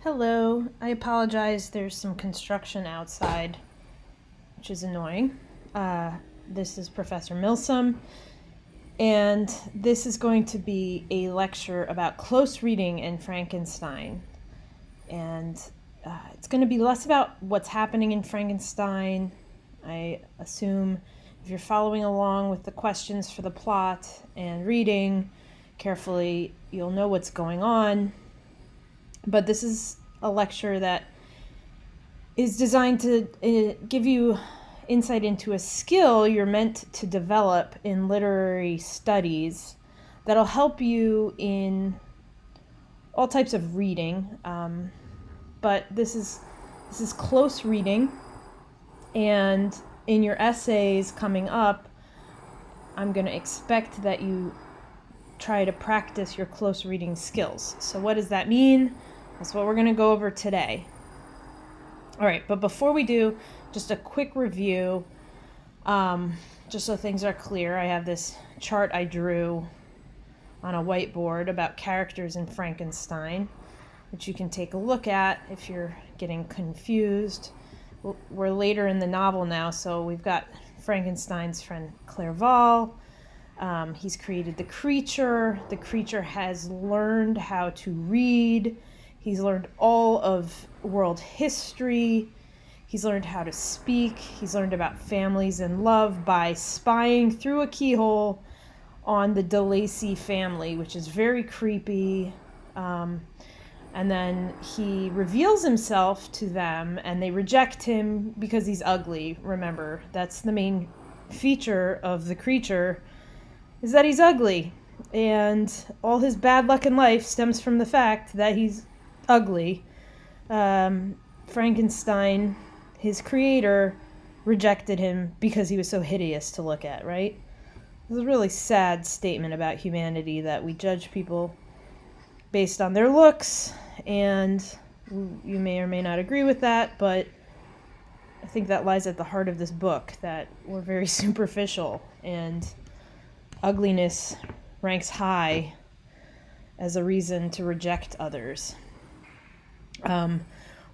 Hello, I apologize. There's some construction outside, which is annoying. This is Professor Milsom, and this is going to be a lecture about close reading in Frankenstein. And it's going to be less about what's happening in Frankenstein. I assume if you're following along with the questions for the plot and reading carefully, you'll know what's going on. But this is a lecture that is designed to give you insight into a skill you're meant to develop in literary studies that'll help you in all types of reading. But this is close reading, and in your essays coming up, I'm going to expect that you try to practice your close reading skills. So what does that mean? That's what we're going to go over today. All right, but before we do, just a quick review, just so things are clear. I have this chart I drew on a whiteboard about characters in Frankenstein, which you can take a look at if you're getting confused. We're later in the novel now, so we've got Frankenstein's friend Clerval. He's created the creature. The creature has learned how to read. He's learned all of world history. He's learned how to speak. He's learned about families and love by spying through a keyhole on the DeLacy family, which is very creepy. And then he reveals himself to them, and they reject him because he's ugly. Remember, that's the main feature of the creature, is that he's ugly. And all his bad luck in life stems from the fact that he's ugly. Frankenstein, his creator, rejected him because he was so hideous to look at, right? It's a really sad statement about humanity, that we judge people based on their looks, and you may or may not agree with that, but I think that lies at the heart of this book, that we're very superficial, and ugliness ranks high as a reason to reject others.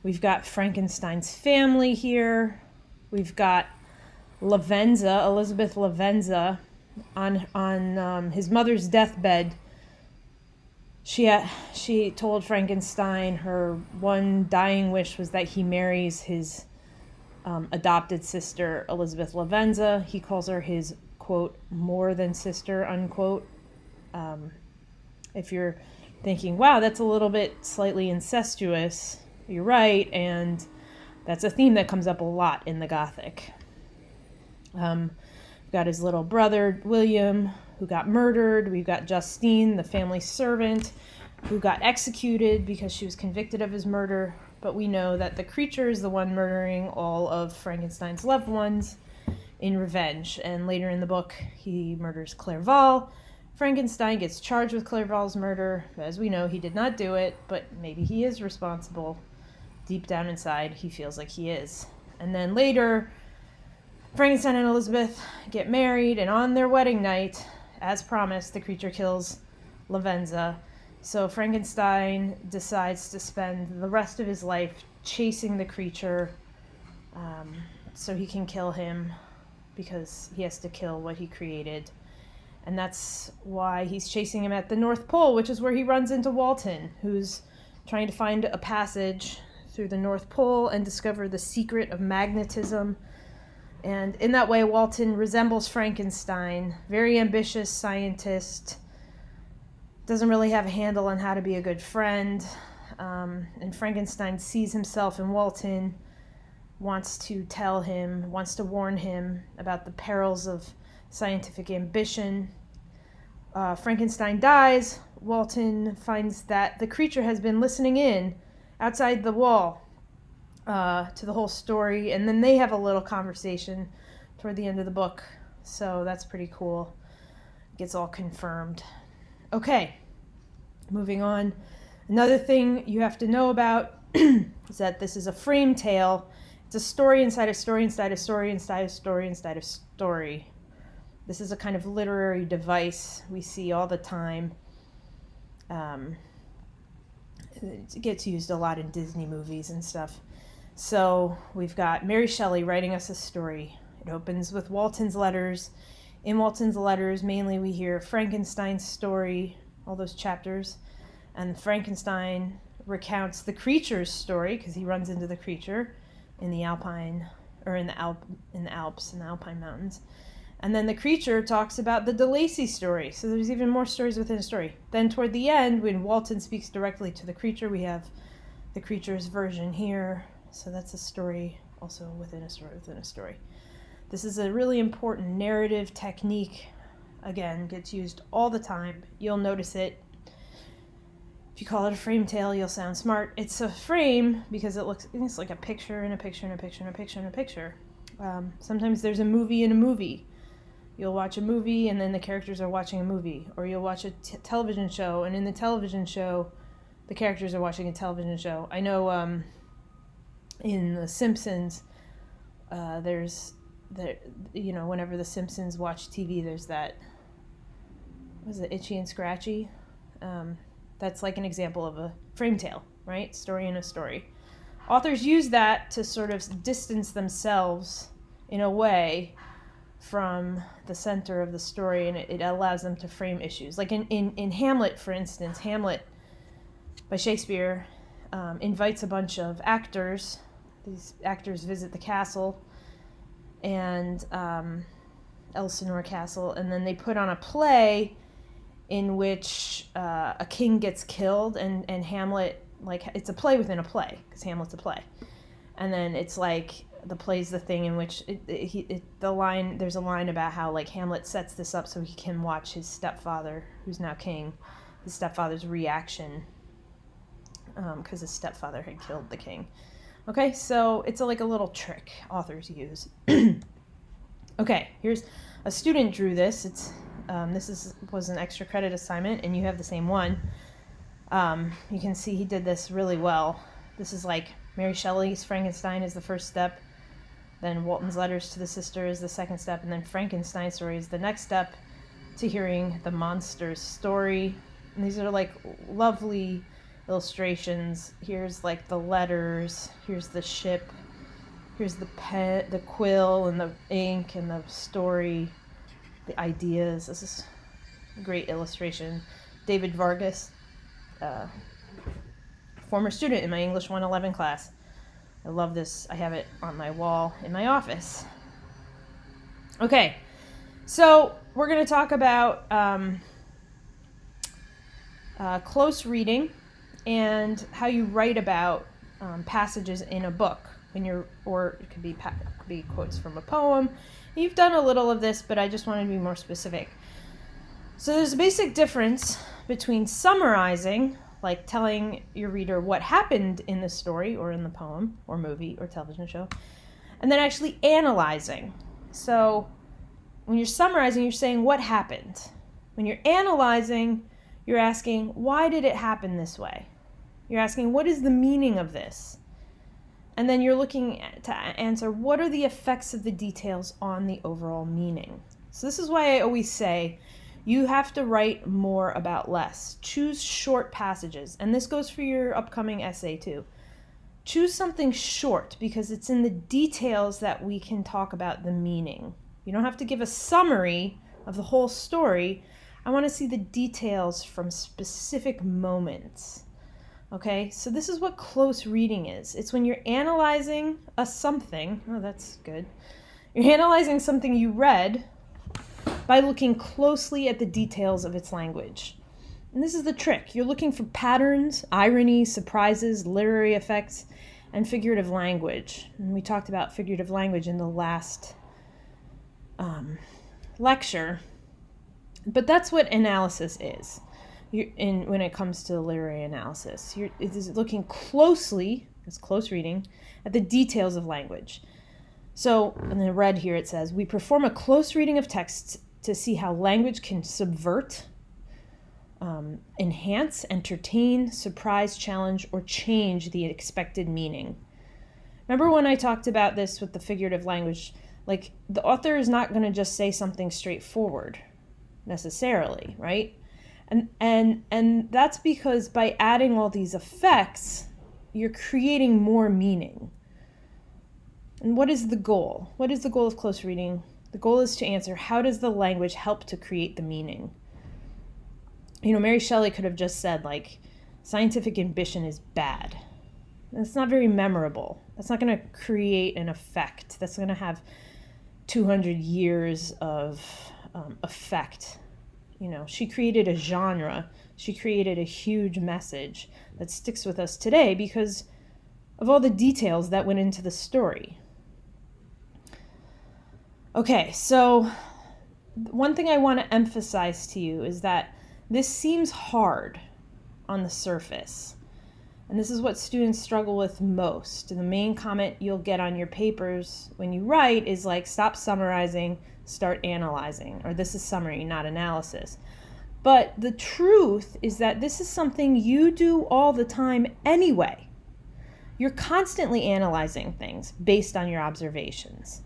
We've got Frankenstein's family here. We've got Lavenza, Elizabeth Lavenza, on his mother's deathbed. She told Frankenstein her one dying wish was that he marries his adopted sister, Elizabeth Lavenza. He calls her his, quote, more than sister, unquote. If you're thinking, wow, that's a little bit slightly incestuous, you're right, and that's a theme that comes up a lot in the Gothic. We've got his little brother, William, who got murdered. We've got Justine, the family servant, who got executed because she was convicted of his murder. But we know that the creature is the one murdering all of Frankenstein's loved ones in revenge. And later in the book, he murders Clerval. Frankenstein gets charged with Clerval's murder. As we know, he did not do it, but maybe he is responsible. Deep down inside, he feels like he is. And then later, Frankenstein and Elizabeth get married, and on their wedding night, as promised, the creature kills Lavenza. So Frankenstein decides to spend the rest of his life chasing the creature, so he can kill him, because he has to kill what he created. And that's why he's chasing him at the North Pole, which is where he runs into Walton, who's trying to find a passage through the North Pole and discover the secret of magnetism. And in that way, Walton resembles Frankenstein, very ambitious scientist, doesn't really have a handle on how to be a good friend. And Frankenstein sees himself in Walton, wants to warn him about the perils of scientific ambition. Frankenstein dies. Walton finds that the creature has been listening in outside the wall to the whole story, and then they have a little conversation toward the end of the book, so that's pretty cool. It gets all confirmed. Okay, moving on. Another thing you have to know about is that this is a frame tale. It's a story inside a story inside a story inside a story inside a story. This is a kind of literary device we see all the time. It gets used a lot in Disney movies and stuff. So we've got Mary Shelley writing us a story. It opens with Walton's letters. In Walton's letters, mainly we hear Frankenstein's story, all those chapters, and Frankenstein recounts the creature's story because he runs into the creature in the Alpine, or in the Alps, in the Alpine mountains. And then the creature talks about the DeLacy story. So there's even more stories within a story. Then toward the end, when Walton speaks directly to the creature, we have the creature's version here. So that's a story also within a story within a story. This is a really important narrative technique. Again, gets used all the time. You'll notice it. If you call it a frame tale, you'll sound smart. It's a frame because it's like a picture and a picture and a picture and a picture and a picture. Sometimes there's a movie in a movie. You'll watch a movie and then the characters are watching a movie. Or you'll watch a television show and in the television show, the characters are watching a television show. I know in The Simpsons, whenever the Simpsons watch TV, there's that, what is it, Itchy and Scratchy? That's like an example of a frame tale, right? Story in a story. Authors use that to sort of distance themselves in a way from the center of the story, and it allows them to frame issues. Like in Hamlet, for instance, Hamlet by Shakespeare invites a bunch of actors. These actors visit the castle, and Elsinore Castle, and then they put on a play in which a king gets killed, and Hamlet, like, it's a play within a play, because Hamlet's a play. And then it's like, the play's the thing in which there's a line about how, like, Hamlet sets this up so he can watch his stepfather, who's now king, his stepfather's reaction, because his stepfather had killed the king. Okay, so it's like a little trick authors use. Okay, here's a student drew this. Was an extra credit assignment, and you have the same one. You can see he did this really well. This is like Mary Shelley's Frankenstein is the first step, then Walton's letters to the sister is the second step, and then Frankenstein's story is the next step to hearing the monster's story. And these are like lovely illustrations. Here's like the letters, here's the ship, here's the pen, the quill and the ink and the story, the ideas. This is a great illustration. David Vargas, former student in my English 111 class. I love this. I have it on my wall in my office. Okay, so we're going to talk about close reading and how you write about passages in a book, or it could be quotes from a poem. You've done a little of this, but I just wanted to be more specific. So there's a basic difference between summarizing, like telling your reader what happened in the story or in the poem or movie or television show, and then actually analyzing. So when you're summarizing, you're saying what happened. When you're analyzing, you're asking, why did it happen this way? You're asking, what is the meaning of this? And then you're looking to answer, what are the effects of the details on the overall meaning? So this is why I always say, you have to write more about less. Choose short passages. And this goes for your upcoming essay too. Choose something short because it's in the details that we can talk about the meaning. You don't have to give a summary of the whole story. I want to see the details from specific moments. Okay, so this is what close reading is. It's when you're analyzing something. Oh, that's good. You're analyzing something you read by looking closely at the details of its language. And this is the trick. You're looking for patterns, irony, surprises, literary effects, and figurative language. And we talked about figurative language in the last lecture. But that's what analysis is. When it comes to literary analysis, it is looking closely, it's close reading, at the details of language. So in the red here it says, we perform a close reading of texts to see how language can subvert, enhance, entertain, surprise, challenge, or change the expected meaning. Remember when I talked about this with the figurative language? Like, the author is not going to just say something straightforward, necessarily, right? And that's because by adding all these effects, you're creating more meaning. And what is the goal? What is the goal of close reading? The goal is to answer, how does the language help to create the meaning? Mary Shelley could have just said, like, scientific ambition is bad. That's not very memorable. That's not going to create an effect. That's going to have 200 years of effect. She created a genre. She created a huge message that sticks with us today because of all the details that went into the story. Okay, so one thing I want to emphasize to you is that this seems hard on the surface. And this is what students struggle with most. And the main comment you'll get on your papers when you write is like, stop summarizing, start analyzing, or this is summary, not analysis. But the truth is that this is something you do all the time anyway. You're constantly analyzing things based on your observations.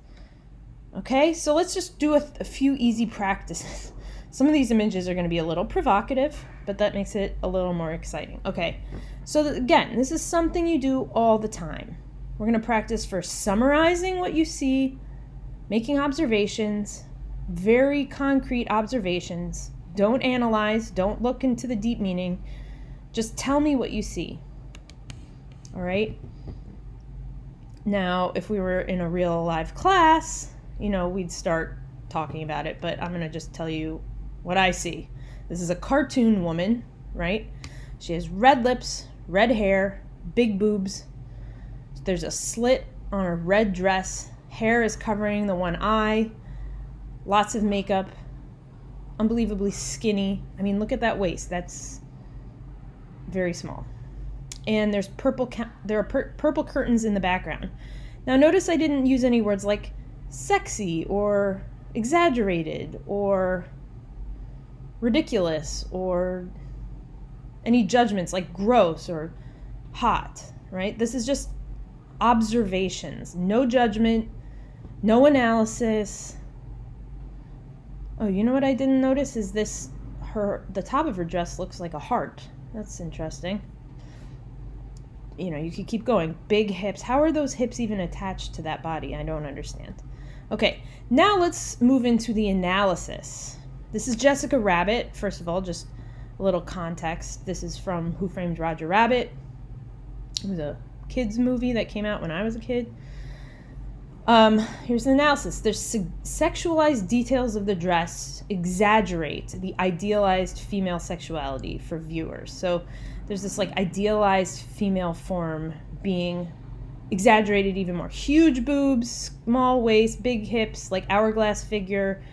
Okay, so let's just do a few easy practices. Some of these images are going to be a little provocative, but that makes it a little more exciting. Okay, so again, this is something you do all the time. We're going to practice for summarizing what you see, making observations, very concrete observations. Don't analyze, don't look into the deep meaning. Just tell me what you see. All right? Now, if we were in a real live class, we'd start talking about it, but I'm going to just tell you what I see. This is a cartoon woman, right? She has red lips, red hair, big boobs. There's a slit on her red dress. Hair is covering the one eye. Lots of makeup. Unbelievably skinny. I mean, look at that waist. That's very small. And there are purple curtains in the background. Now notice I didn't use any words like sexy or exaggerated or ridiculous or any judgments like gross or hot, right? This is just observations, no judgment, no analysis. Oh, you know what I didn't notice is the top of her dress looks like a heart. That's interesting. You could keep going. Big hips. How are those hips even attached to that body? I don't understand. Okay, now let's move into the analysis. This is Jessica Rabbit. First of all, just a little context. This is from Who Framed Roger Rabbit. It was a kids movie that came out when I was a kid. Here's the analysis. There's sexualized details of the dress exaggerate the idealized female sexuality for viewers. So there's this like idealized female form being exaggerated even more. Huge boobs, small waist, big hips, like hourglass figure,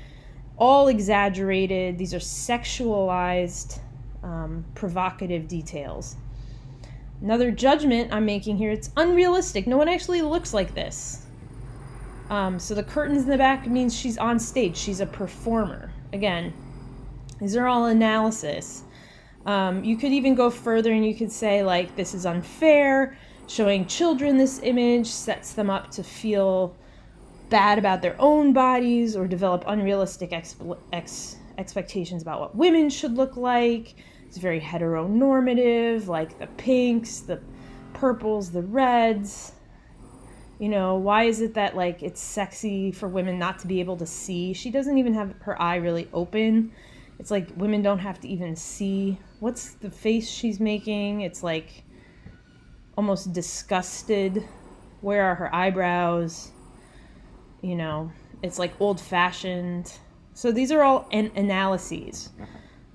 all exaggerated. These are sexualized, provocative details. Another judgment I'm making here, it's unrealistic. No one actually looks like this. So the curtains in the back means she's on stage. She's a performer. Again, these are all analysis. You could even go further and you could say, like, this is unfair. Showing children this image sets them up to feel bad about their own bodies or develop unrealistic expectations about what women should look like. It's very heteronormative, like the pinks, the purples, the reds. Why is it that, like, it's sexy for women not to be able to see? She doesn't even have her eye really open. It's like women don't have to even see. What's the face she's making? It's like almost disgusted. Where are her eyebrows? It's like old-fashioned. So these are all analyses,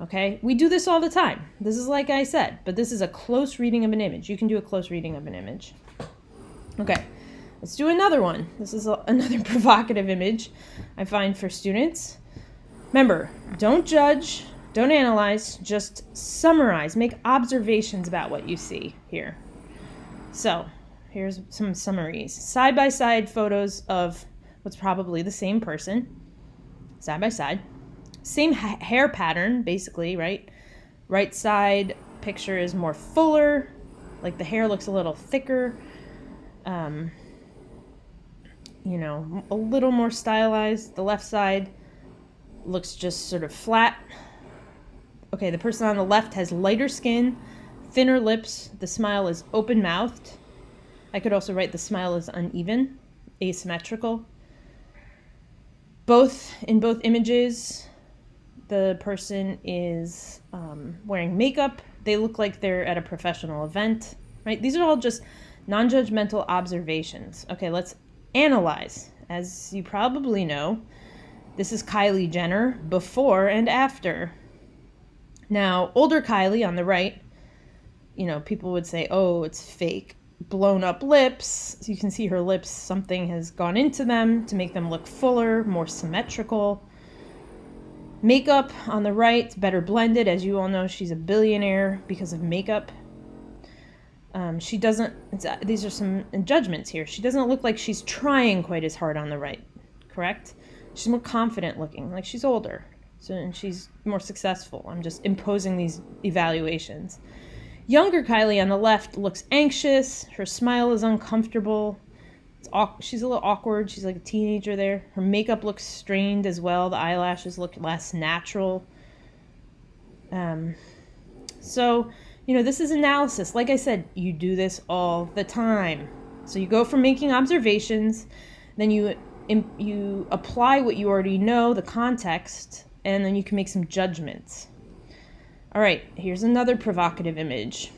okay? We do this all the time. This is like I said, but this is a close reading of an image. You can do a close reading of an image. Okay, let's do another one. This is another provocative image I find for students. Remember, don't judge, don't analyze, just summarize. Make observations about what you see here. So here's some summaries. Side-by-side photos of what's probably the same person. Side by side. Same hair pattern, basically, right? Right side picture is more fuller. Like the hair looks a little thicker. A little more stylized. The left side looks just sort of flat. Okay, the person on the left has lighter skin, thinner lips. The smile is open-mouthed. I could also write the smile is uneven, asymmetrical. In both images, the person is wearing makeup. They look like they're at a professional event, right? These are all just non-judgmental observations. Okay, let's analyze. As you probably know, this is Kylie Jenner before and after. Now, older Kylie on the right, people would say, oh, it's fake. Blown up lips. So you can see her lips, something has gone into them to make them look fuller, more symmetrical. Makeup on the right, better blended. As you all know, she's a billionaire because of makeup. These are some judgments here. She doesn't look like she's trying quite as hard on the right, correct? She's more confident looking, like she's older. And she's more successful. I'm just imposing these evaluations. Younger Kylie on the left looks anxious. Her smile is uncomfortable. She's a little awkward. She's like a teenager there. Her makeup looks strained as well. The eyelashes look less natural. This is analysis. Like I said, you do this all the time. So you go from making observations, then you apply what you already know, the context, and then you can make some judgments. All right, here's another provocative image.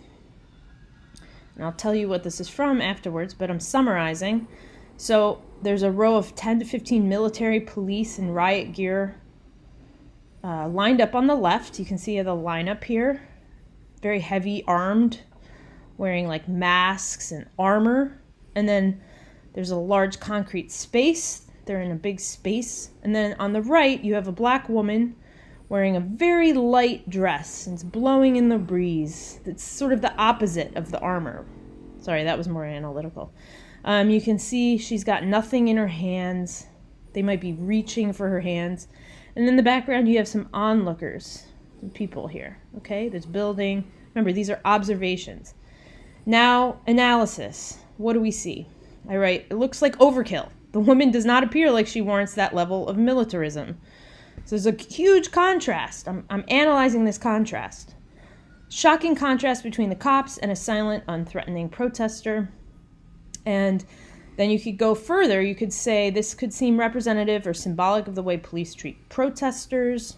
And I'll tell you what this is from afterwards, but I'm summarizing. So there's a row of 10 to 15 military, police, and riot gear lined up on the left. You can see the lineup here. Very heavy armed, wearing like masks and armor. And then there's a large concrete space. They're in a big space. And then on the right, you have a black woman wearing a very light dress. And it's blowing in the breeze. It's sort of the opposite of the armor. Sorry, that was more analytical. You can see she's got nothing in her hands. They might be reaching for her hands. And in the background, you have some onlookers, some people here. Okay, this building. Remember, these are observations. Now, analysis. What do we see? I write, it looks like overkill. The woman does not appear like she warrants that level of militarism. So there's a huge contrast. I'm analyzing this contrast. Shocking contrast between the cops and a silent, unthreatening protester. And then you could go further. You could say this could seem representative or symbolic of the way police treat protesters.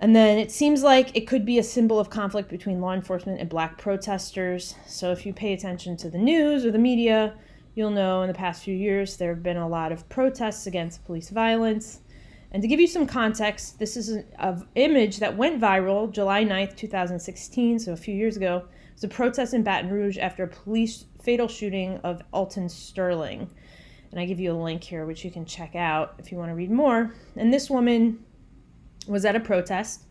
And then it seems like it could be a symbol of conflict between law enforcement and black protesters. So if you pay attention to the news or the media, you'll know in the past few years there have been a lot of protests against police violence. And to give you some context, this is an image that went viral July 9th, 2016, so a few years ago. It was a protest in Baton Rouge after a police fatal shooting of Alton Sterling. And I give you a link here, which you can check out if you want to read more. And this woman was at a protest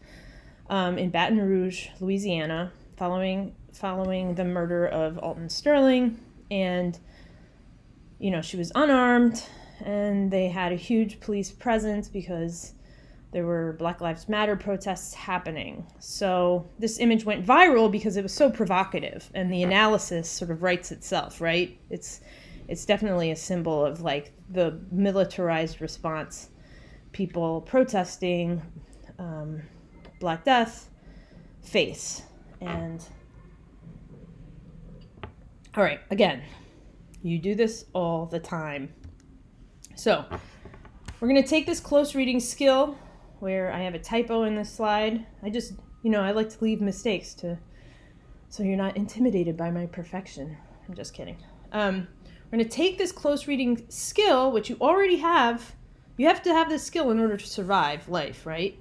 in Baton Rouge, Louisiana, following the murder of Alton Sterling. And, she was unarmed. And they had a huge police presence because there were Black Lives Matter protests happening. So this image went viral because it was so provocative, and the analysis sort of writes itself, right? It's definitely a symbol of like the militarized response, people protesting Black Death face. And all right, again, you do this all the time. So we're going to take this close reading skill where I have a typo in this slide. I just, I like to leave mistakes so you're not intimidated by my perfection. I'm just kidding. We're going to take this close reading skill, which you already have. You have to have this skill in order to survive life, right?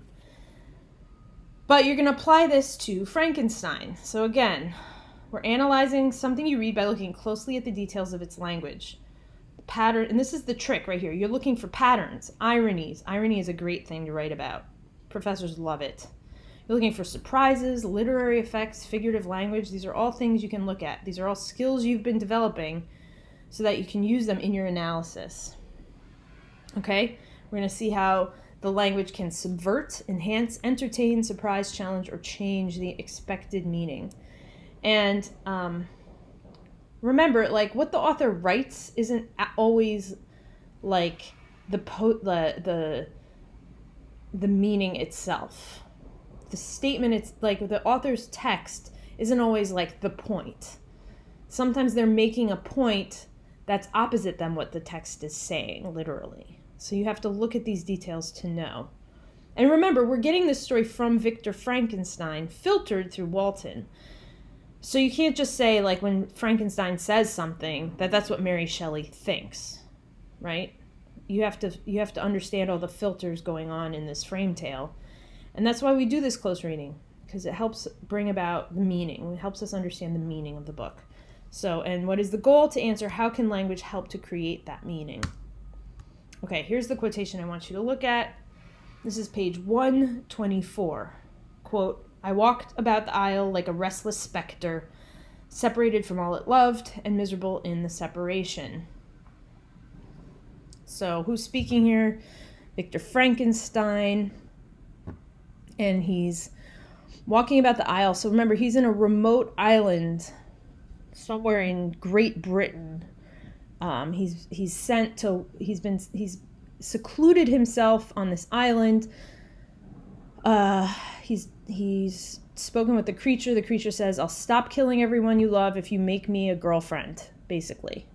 But you're going to apply this to Frankenstein. So again, we're analyzing something you read by looking closely at the details of its language. Pattern, and this is the trick right here. You're looking for patterns, ironies. Irony is a great thing to write about. Professors love it. You're looking for surprises, literary effects, figurative language. These are all things you can look at. These are all skills you've been developing so that you can use them in your analysis. Okay? We're going to see how the language can subvert, enhance, entertain, surprise, challenge, or change the expected meaning. And remember, like, what the author writes isn't always like the meaning itself. the statement, it's like the author's text isn't always like the point. Sometimes they're making a point that's opposite than what the text is saying, literally. So you have to look at these details to know. And remember, we're getting this story from Victor Frankenstein, filtered through Walton. So you can't just say, like, when Frankenstein says something, that's what Mary Shelley thinks, right? You have to understand all the filters going on in this frame tale. And that's why we do this close reading, because it helps bring about the meaning. It helps us understand the meaning of the book. So, and what is the goal? To answer, how can language help to create that meaning? Okay, here's the quotation I want you to look at. This is page 124. Quote, "I walked about the aisle like a restless specter, separated from all it loved and miserable in the separation." So who's speaking here? Victor Frankenstein. And he's walking about the aisle. So remember, he's in a remote island somewhere in Great Britain. He's secluded himself on this island. He's spoken with the creature. The creature says, "I'll stop killing everyone you love if you make me a girlfriend," basically.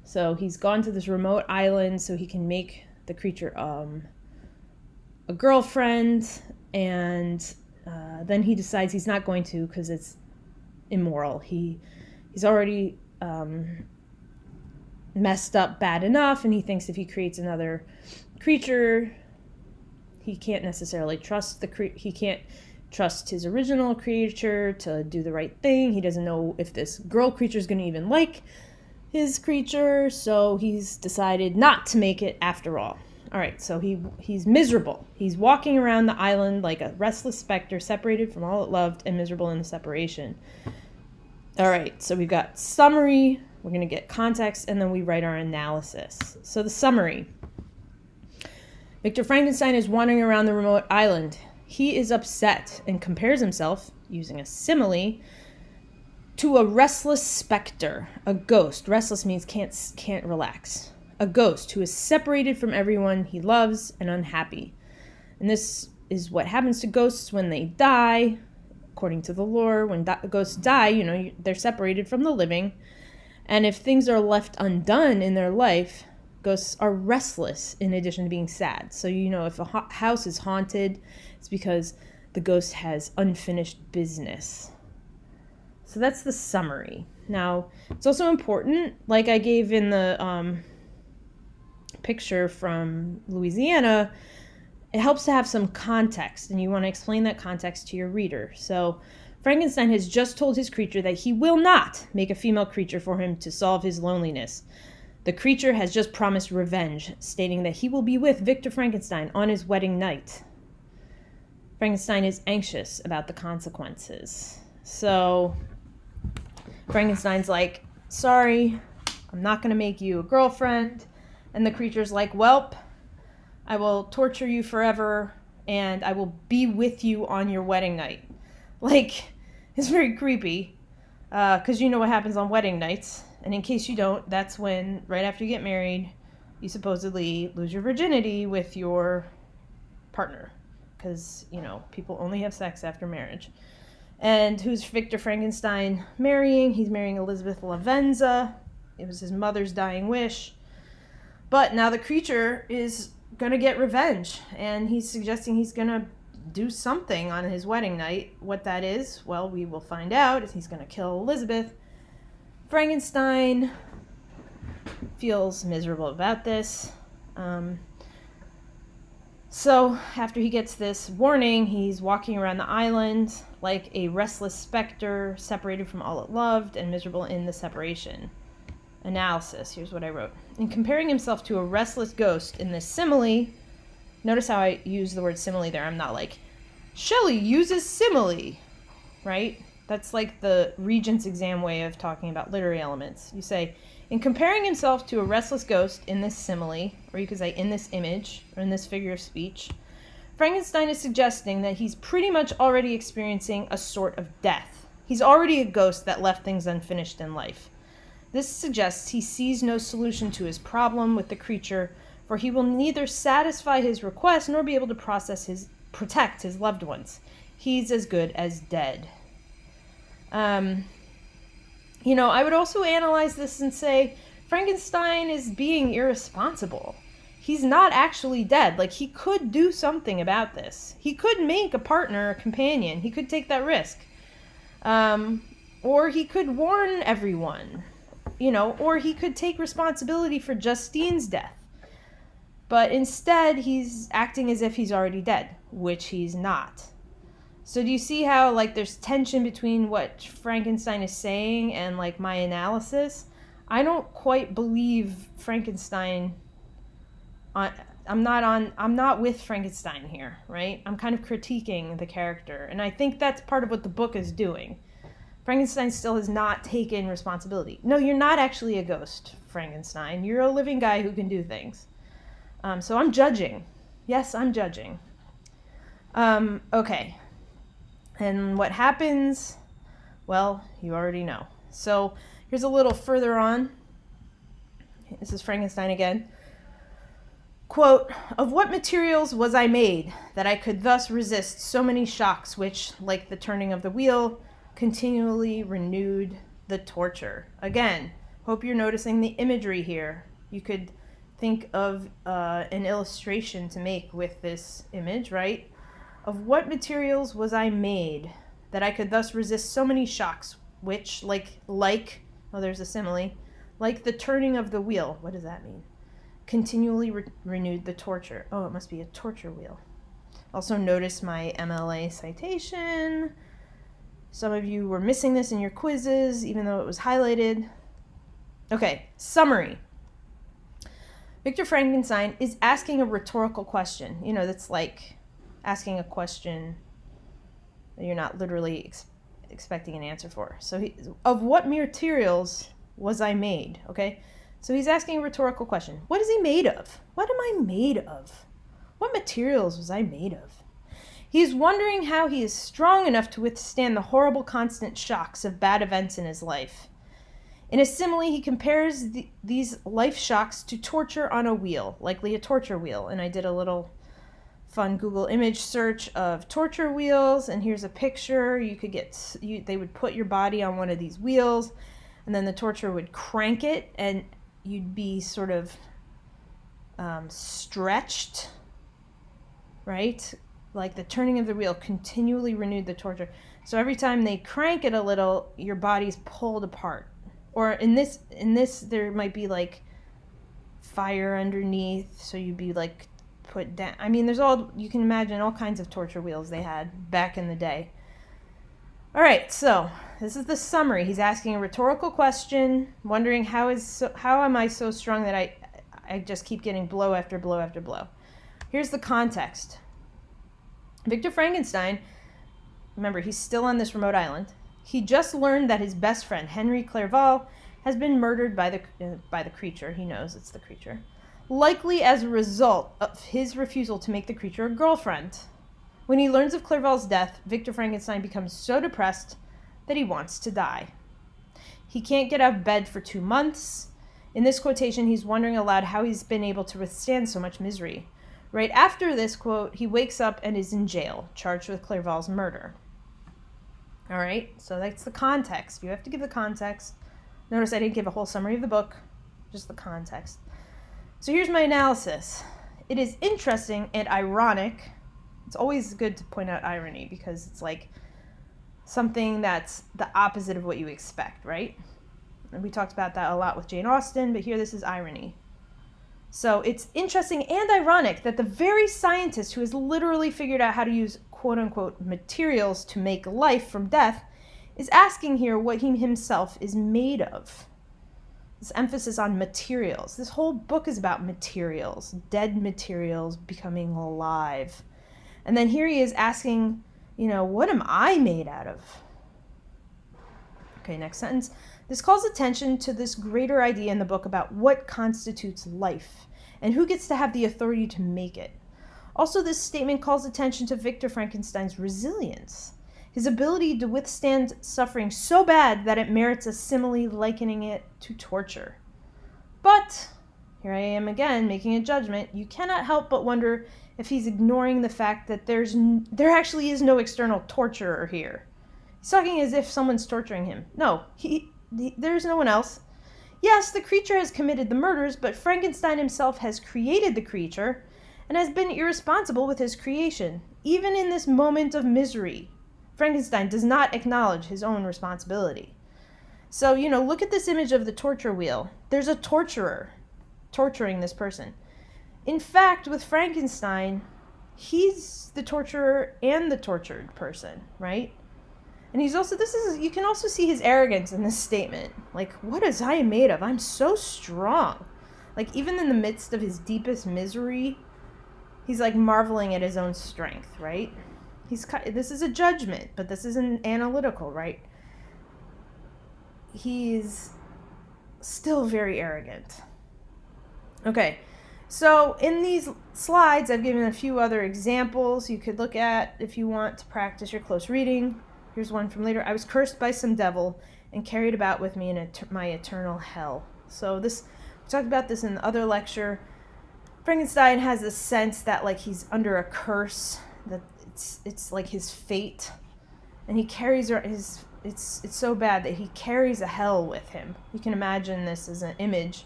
So he's gone to this remote island so he can make the creature a girlfriend, and then he decides he's not going to because it's immoral. He's already messed up bad enough, and he thinks if he creates another creature, he can't necessarily trust he can't trust his original creature to do the right thing. He doesn't know if this girl creature is going to even like his creature, so he's decided not to make it after all. All right, so he's miserable. He's walking around the island like a restless specter, separated from all it loved and miserable in the separation. All right, so we've got summary, we're going to get context, and then we write our analysis. So the summary. Victor Frankenstein is wandering around the remote island. He is upset and compares himself, using a simile, to a restless specter, a ghost. Restless means can't relax. A ghost who is separated from everyone he loves and unhappy. And this is what happens to ghosts when they die. According to the lore, when ghosts die, they're separated from the living. And if things are left undone in their life, ghosts are restless in addition to being sad. So, if a house is haunted, it's because the ghost has unfinished business. So that's the summary. Now, it's also important, like I gave in the picture from Louisiana, it helps to have some context, and you want to explain that context to your reader. So Frankenstein has just told his creature that he will not make a female creature for him to solve his loneliness. The creature has just promised revenge, stating that he will be with Victor Frankenstein on his wedding night. Frankenstein is anxious about the consequences. So Frankenstein's like, "Sorry, I'm not going to make you a girlfriend." And the creature's like, "Welp, I will torture you forever, and I will be with you on your wedding night." Like, it's very creepy, because you know what happens on wedding nights. And in case you don't, that's when, right after you get married, you supposedly lose your virginity with your partner. Because, people only have sex after marriage. And who's Victor Frankenstein marrying? He's marrying Elizabeth Lavenza. It was his mother's dying wish. But now the creature is going to get revenge. And he's suggesting he's going to do something on his wedding night. What that is, well, we will find out. He's going to kill Elizabeth. Frankenstein feels miserable about this. So after he gets this warning, he's walking around the island like a restless specter, separated from all it loved and miserable in the separation. Analysis. Here's what I wrote. In comparing himself to a restless ghost in this simile, notice how I use the word simile there. I'm not like, Shelley uses simile, right? That's like the Regents exam way of talking about literary elements. You say, in comparing himself to a restless ghost in this simile, or you could say in this image, or in this figure of speech, Frankenstein is suggesting that he's pretty much already experiencing a sort of death. He's already a ghost that left things unfinished in life. This suggests he sees no solution to his problem with the creature, for he will neither satisfy his request nor be able to protect his loved ones. he's as good as dead. I would also analyze this and say Frankenstein is being irresponsible. He's not actually dead. Like, he could do something about this. He could make a partner, a companion. He could take that risk. Or he could warn everyone, or he could take responsibility for Justine's death. But instead, he's acting as if he's already dead, which he's not. So do you see how, like, there's tension between what Frankenstein is saying and, like, my analysis? I don't quite believe Frankenstein. I'm not with Frankenstein here, right? I'm kind of critiquing the character, and I think that's part of what the book is doing. Frankenstein still has not taken responsibility. No, you're not actually a ghost, Frankenstein. You're a living guy who can do things. So I'm judging. Yes, I'm judging. Okay. And what happens? Well, you already know. So here's a little further on. This is Frankenstein again. Quote, "Of what materials was I made that I could thus resist so many shocks which, like the turning of the wheel, continually renewed the torture?" Again, hope you're noticing the imagery here. You could think of an illustration to make with this image, right? Of what materials was I made that I could thus resist so many shocks which, there's a simile, like the turning of the wheel. What does that mean? Continually renewed the torture. Oh, it must be a torture wheel. Also notice my MLA citation. Some of you were missing this in your quizzes, even though it was highlighted. Okay, summary. Victor Frankenstein is asking a rhetorical question. That's like asking a question that you're not literally expecting an answer for. So of what materials was I made? Okay, so he's asking a rhetorical question. What is he made of? What am I made of? What materials was I made of? He's wondering how he is strong enough to withstand the horrible constant shocks of bad events in his life. In a simile, he compares these life shocks to torture on a wheel, likely a torture wheel. And I did a little fun Google image search of torture wheels, and here's a picture. They would put your body on one of these wheels, and then the torturer would crank it, and you'd be sort of stretched, right? Like the turning of the wheel continually renewed the torture. So every time they crank it a little, your body's pulled apart. Or in this, there might be like fire underneath, so you'd be like put down. I mean, you can imagine all kinds of torture wheels they had back in the day. All right, so this is the summary. He's asking a rhetorical question, wondering how am I so strong that I just keep getting blow after blow after blow. Here's the context. Victor Frankenstein, remember, he's still on this remote island. He just learned that his best friend, Henry Clerval, has been murdered by the creature. He knows it's the creature. Likely as a result of his refusal to make the creature a girlfriend. When he learns of Clerval's death, Victor Frankenstein becomes so depressed that he wants to die. He can't get out of bed for 2 months. In this quotation, he's wondering aloud how he's been able to withstand so much misery. Right after this quote, he wakes up and is in jail, charged with Clerval's murder. All right, so that's the context. You have to give the context. Notice I didn't give a whole summary of the book, just the context. So here's my analysis. It is interesting and ironic. It's always good to point out irony because it's like something that's the opposite of what you expect, right? And we talked about that a lot with Jane Austen, but here this is irony. So it's interesting and ironic that the very scientist who has literally figured out how to use quote-unquote materials to make life from death is asking here what he himself is made of. This emphasis on materials. This whole book is about materials, dead materials becoming alive. And then here he is asking, what am I made out of? Okay, next sentence. This calls attention to this greater idea in the book about what constitutes life and who gets to have the authority to make it. Also, this statement calls attention to Victor Frankenstein's resilience, his ability to withstand suffering so bad that it merits a simile likening it to torture. But Here I am again making a judgment. You cannot help but wonder if he's ignoring the fact that there actually is no external torturer here. He's talking as if someone's torturing him. No, there's no one else. Yes, the creature has committed the murders, but Frankenstein himself has created the creature and has been irresponsible with his creation. Even in this moment of misery, Frankenstein does not acknowledge his own responsibility. So, look at this image of the torture wheel. There's a torturer torturing this person. In fact, with Frankenstein, he's the torturer and the tortured person, right? And you can also see his arrogance in this statement. Like, what is I made of? I'm so strong. Like, even in the midst of his deepest misery, he's like marveling at his own strength, right? This is a judgment, but this isn't analytical, right? He's still very arrogant. Okay, so in these slides, I've given a few other examples you could look at if you want to practice your close reading. Here's one from later. I was cursed by some devil and carried about with me in my eternal hell. So we talked about this in the other lecture. Frankenstein has this sense that like he's under a curse, that it's like his fate, and he carries it's so bad that he carries a hell with him. You can imagine this as an image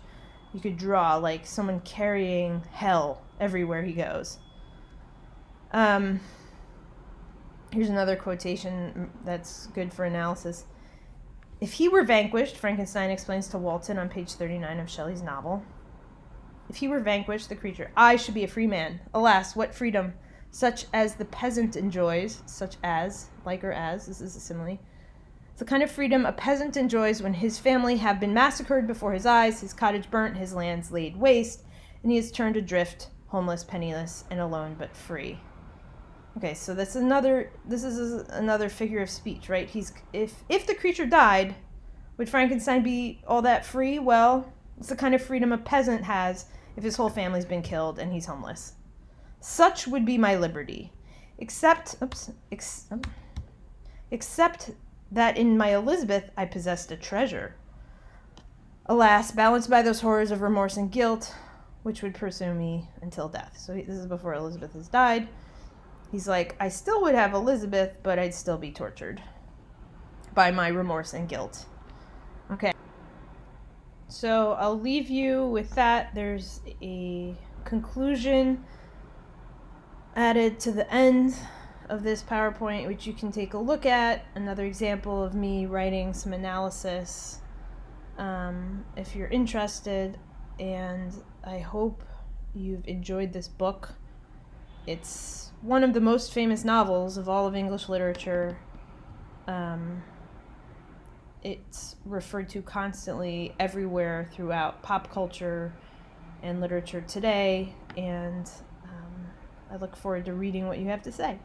you could draw, like someone carrying hell everywhere he goes. Here's another quotation that's good for analysis. If he were vanquished, Frankenstein explains to Walton on page 39 of Shelley's novel, if he were vanquished, the creature, I should be a free man. Alas, what freedom, such as the peasant enjoys, such as, like or as, this is a simile, the kind of freedom a peasant enjoys when his family have been massacred before his eyes, his cottage burnt, his lands laid waste, and he is turned adrift, homeless, penniless, and alone but free. Okay, so this is another figure of speech, right? If the creature died, would Frankenstein be all that free? Well, it's the kind of freedom a peasant has if his whole family's been killed and he's homeless. Such would be my liberty, except that in my Elizabeth I possessed a treasure. Alas, balanced by those horrors of remorse and guilt, which would pursue me until death. So this is before Elizabeth has died. He's like, I still would have Elizabeth, but I'd still be tortured by my remorse and guilt. Okay. So I'll leave you with that. There's a conclusion added to the end of this PowerPoint, which you can take a look at. Another example of me writing some analysis, if you're interested. And I hope you've enjoyed this book. It's one of the most famous novels of all of English literature. It's referred to constantly everywhere throughout pop culture and literature today, and I look forward to reading what you have to say.